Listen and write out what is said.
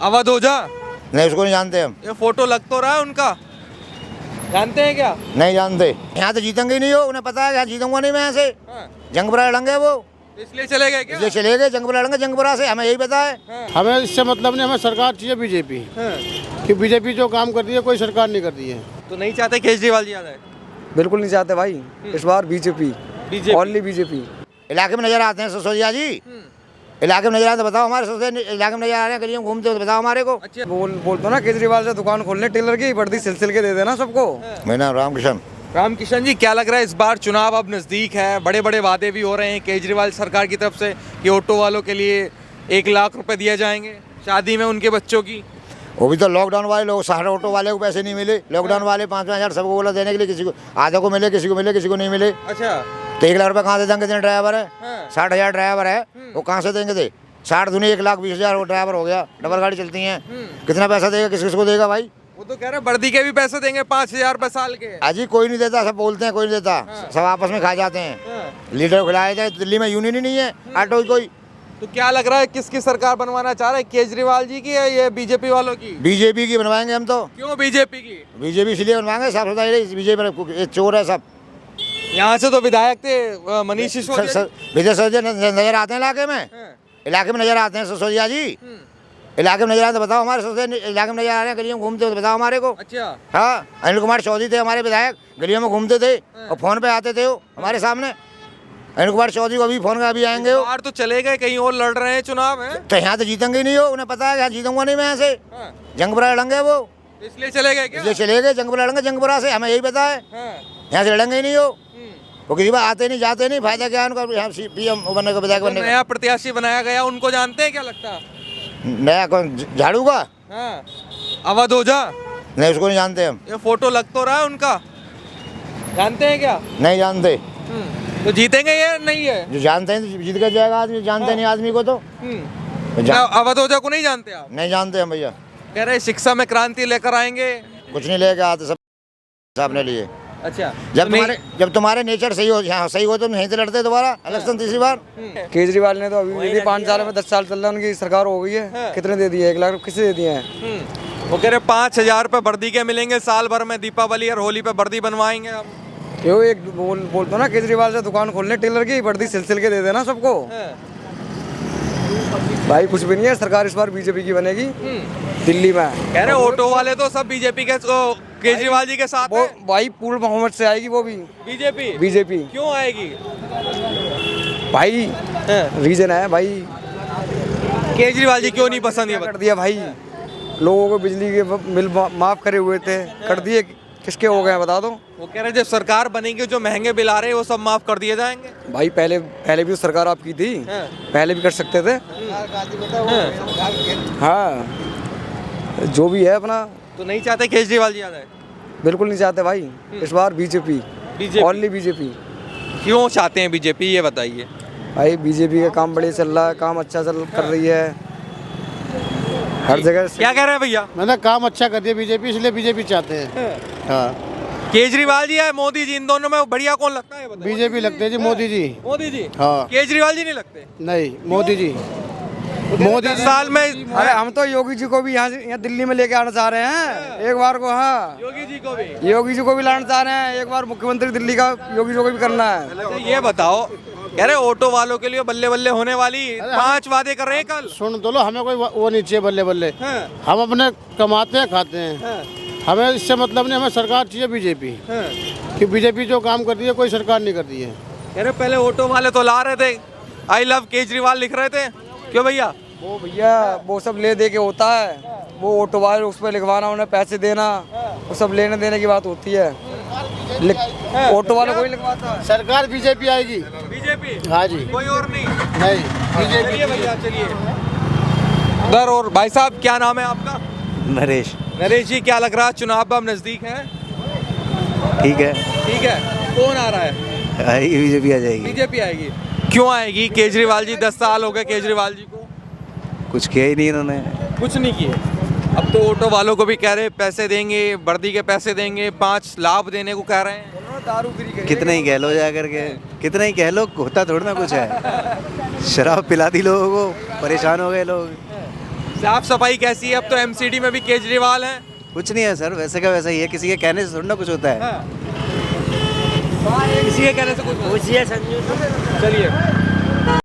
अवध ओझा? नहीं, उसको नहीं जानते हम। ये फोटो लग तो रहा है उनका, जानते हैं क्या? नहीं जानते। यहाँ तो जीतेंगे ही नहीं हो, उन्हें पता है यहाँ जीतूंगा नहीं मैं यहाँ से। हाँ। जंगपुरा लड़ेंगे वो, इसलिए चले गए क्या? इसलिए चले गए। जंगपुरा लड़ेंगे जंगपुरा से, हमें यही पता है। हाँ। हमें इससे मतलब नहीं, हमें सरकार चाहिए बीजेपी, हाँ। कि बीजेपी जो काम कर रही है कोई सरकार नहीं कर रही है। तो नहीं चाहते केजरीवाल जी आ जाए? बिल्कुल नहीं चाहते भाई, इस बार बीजेपी, ओनली बीजेपी। इलाके में नजर आते हैं सिसोदिया जी, इलाके में नजर आते बताओ, हमारे सिसोदिया इलाके में नजर आ रहे हैं, गलियों में घूमते हो तो बताओ हमारे को। अच्छा। बोलते ना केजरीवाल से दुकान खोलने टेलर की, वर्दी सिलसिल के दे देना सबको। मेरा नाम रामकिशन। रामकिशन जी, क्या लग रहा है इस बार चुनाव अब नजदीक है, बड़े बड़े वादे भी हो रहे हैं केजरीवाल सरकार की तरफ से कि ऑटो वालों के लिए 1 लाख रुपए दिए जाएंगे शादी में उनके बच्चों की। वो भी तो लॉकडाउन वाले लोग, सारे ऑटो वाले को पैसे नहीं मिले। लॉकडाउन वाले 5-5 हज़ार सबको बोला देने के लिए, किसी को आधे को मिले, किसी को मिले, किसी को नहीं मिले। अच्छा। तो 1 लाख रुपए कहाँ से देंगे? जितने ड्राइवर है, हाँ। 60,000 ड्राइवर है, वो कहाँ से देंगे? थे 60 दूनी 1,20,000 वो ड्राइवर हो गया, डबल गाड़ी चलती है। कितना पैसा देगा, किस किसको देगा भाई? वो तो कह रहे वर्दी के भी पैसे देंगे 5,000 रुपए साल के। अजी कोई नहीं देता, सब बोलते हैं कोई नहीं देता। सब आपस में खा जाते हैं। लीडर खिलाए थे, दिल्ली में यूनियन ही नहीं है ऑटो की कोई। तो क्या लग रहा है किसकी सरकार बनवाना चाह रहे हैं, केजरीवाल जी की या ये बीजेपी वालों की? बीजेपी की बनवाएंगे हम तो। क्यों बीजेपी की? बीजेपी इसलिए बनवाएंगे, साफ सुथरा बीजेपी चोर है सब। यहाँ से तो विधायक थे मनीष सिसोदिया। विजय सिसोदिया नजर आते हैं इलाके में, इलाके में नजर आते हैं सिसोदिया जी, इलाके में नजर आते बताओ, हमारे सिसोदिया इलाके में नजर आ रहे हैं, गलियों में घूमते हो तो बताओ हमारे को। अच्छा। हाँ, अनिल कुमार चौधरी थे हमारे विधायक, गलियों में घूमते थे और फोन पे आते थे वो हमारे सामने। अनिल कुमार चौधरी को अभी फोन का अभी आएंगे वो। बाहर तो चले गए, कहीं और लड़ रहे हैं चुनाव है। तो यहाँ तो जीतेंगे ही नहीं हो, उन्हें पता है यहाँ जीतूंगा नहीं मैं यहाँ से। जंगपुरा लड़ेंगे वो, इसलिए चले गए क्या? इसलिए चले गए। जंगपुरा लड़ेंगे जंगपुरा से, हमें यही पता है। यहाँ से लड़ेंगे ही नहीं हो, वो किसी बार आते नहीं जाते नहीं, फायदा क्या उनका यहाँ पीएम बनने का, विधायक बनने का। नया प्रत्याशी बनाया गया, उनको जानते हैं क्या लगता? नया कौन? झाड़ू का? हाँ। अवध ओझा? नहीं, उसको नहीं जानते हम। ये फोटो लग तो रहा है उनका, जानते हैं क्या? नहीं जानते। तो जीतेंगे ये नहीं है? जो जानते हैं तो जीत कर जाएगा आदमी, जानते नहीं आदमी को तो। अवध ओझा को नहीं जानते आप? नहीं जानते हम भैया। कह रहे शिक्षा में क्रांति लेकर आएंगे। कुछ नहीं लेके आते, सब अपने लिए। अच्छा। जब तुम्हारे नेचर सही हो, यहाँ सही हो तो नहीं तो लड़ते दोबारा इलेक्शन तीसरी बार। केजरीवाल ने तो अभी 5 साल में 10 साल चल रहा है, उनकी सरकार हो गई है। कितने दे दिए? 1 लाख किसे दे दिए हैं? वो कह रहे 5,000 रुपए वर्दी के मिलेंगे साल भर में, दीपावली और होली पे वर्दी बनवाएंगे हम। क्यों? एक बोलते ना केजरीवाल से दुकान खोलने टेलर की, वर्दी सिलसिल के दे देना सबको। भाई कुछ भी नहीं है, सरकार इस बार बीजेपी की बनेगी दिल्ली में। कह रहे ऑटो वाले तो सब बीजेपी के, केजरीवाल जी के साथ वो भाई पूर्ण बहुमत से आएगी वो भी बीजेपी। क्यों आएगी भाई? रीजन है भाई, केजरीवाल जी क्यों नहीं पसंद? ये कर दिया भाई, लोगों को बिजली के बिल माफ करे हुए थे, कर दिए। किसके हो गए बता दो? वो कह रहे जब सरकार बनेगी जो महंगे बिल आ रहे हैं वो सब माफ कर दिए जाएंगे। भाई पहले भी सरकार आपकी थी, पहले भी कर सकते थे। हाँ, जो भी है अपना। तो नहीं चाहते केजरीवाल जी आ जाए? बिल्कुल नहीं चाहते भाई, इस बार बीजेपी, ओनली बीजेपी। क्यों चाहते हैं बीजेपी, ये बताइए। भाई बीजेपी का काम बढ़िया चल रहा है, काम अच्छा कर रही है हर जगह। क्या कह रहे हैं भैया? मैंने काम अच्छा कर दिया बीजेपी, इसलिए बीजेपी चाहते हैं। हाँ, केजरीवाल जी है मोदी जी, इन दोनों में बढ़िया कौन लगता है? बीजेपी लगते हैं जी, मोदी जी। मोदी जी? हाँ। केजरीवाल जी नहीं लगते? नहीं, मोदी जी। मोदी 10 साल में। अरे हम तो योगी जी को भी यहाँ दिल्ली में लेके आना चाह रहे हैं एक बार को। हाँ, योगी जी को भी लाना चाह रहे हैं एक बार, मुख्यमंत्री दिल्ली का योगी जी को भी करना है। अच्छा, ये बताओ, कह रहे ऑटो वालों के लिए बल्ले बल्ले होने वाली 5 वादे कर रहे हैं कल। सुन तो लो, हमें कोई वो नहीं चाहिए बल्ले बल्ले। हम अपने कमाते हैं खाते हैं, हमें इससे मतलब नहीं, हमें सरकार चाहिए बीजेपी, कि बीजेपी जो काम कर रही है कोई सरकार नहीं कर रही है। कह रहे पहले ऑटो वाले तो ला रहे थे, आई लव केजरीवाल लिख रहे थे, क्यों भैया? वो सब ले दे के होता है, वो ऑटो वाले उस पर लिखवाना, उन्हें पैसे देना, वो सब लेने देने की बात होती है। ऑटो वाला कोई लिखवाता है। सरकार बीजेपी आएगी। बीजेपी? हाँ जी, कोई और नहीं? नहीं, बीजेपी। चलिए भैया, चलिए उधर। और भाई साहब, क्या नाम है आपका? नरेश। नरेश जी, क्या लग रहा है चुनाव अब नजदीक है? ठीक है, ठीक है। कौन आ रहा है? बीजेपी आ जाएगी। बीजेपी आएगी। क्यों आएगी? केजरीवाल जी 10 साल हो गए केजरीवाल जी को, कुछ किया ही नहीं इन्होंने। कुछ नहीं किए। अब तो ऑटो वालों को भी कह रहे पैसे देंगे, वर्दी के पैसे देंगे, 5 लाभ देने को कह रहे हैं। दारू फ्री कितना ही कह लो जाकर के, कितना ही कह लो, होता थोड़ा ना कुछ है। शराब पिला दी लोगों को, परेशान हो गए लोग। साफ सफाई कैसी है? अब तो एमसीडी में भी केजरीवाल हैं। कुछ नहीं है सर, वैसे का वैसा ही है, किसी के कहने से थोड़ी ना कुछ होता है। किसी के कहने से कुछ पूछिए संजू। चलिए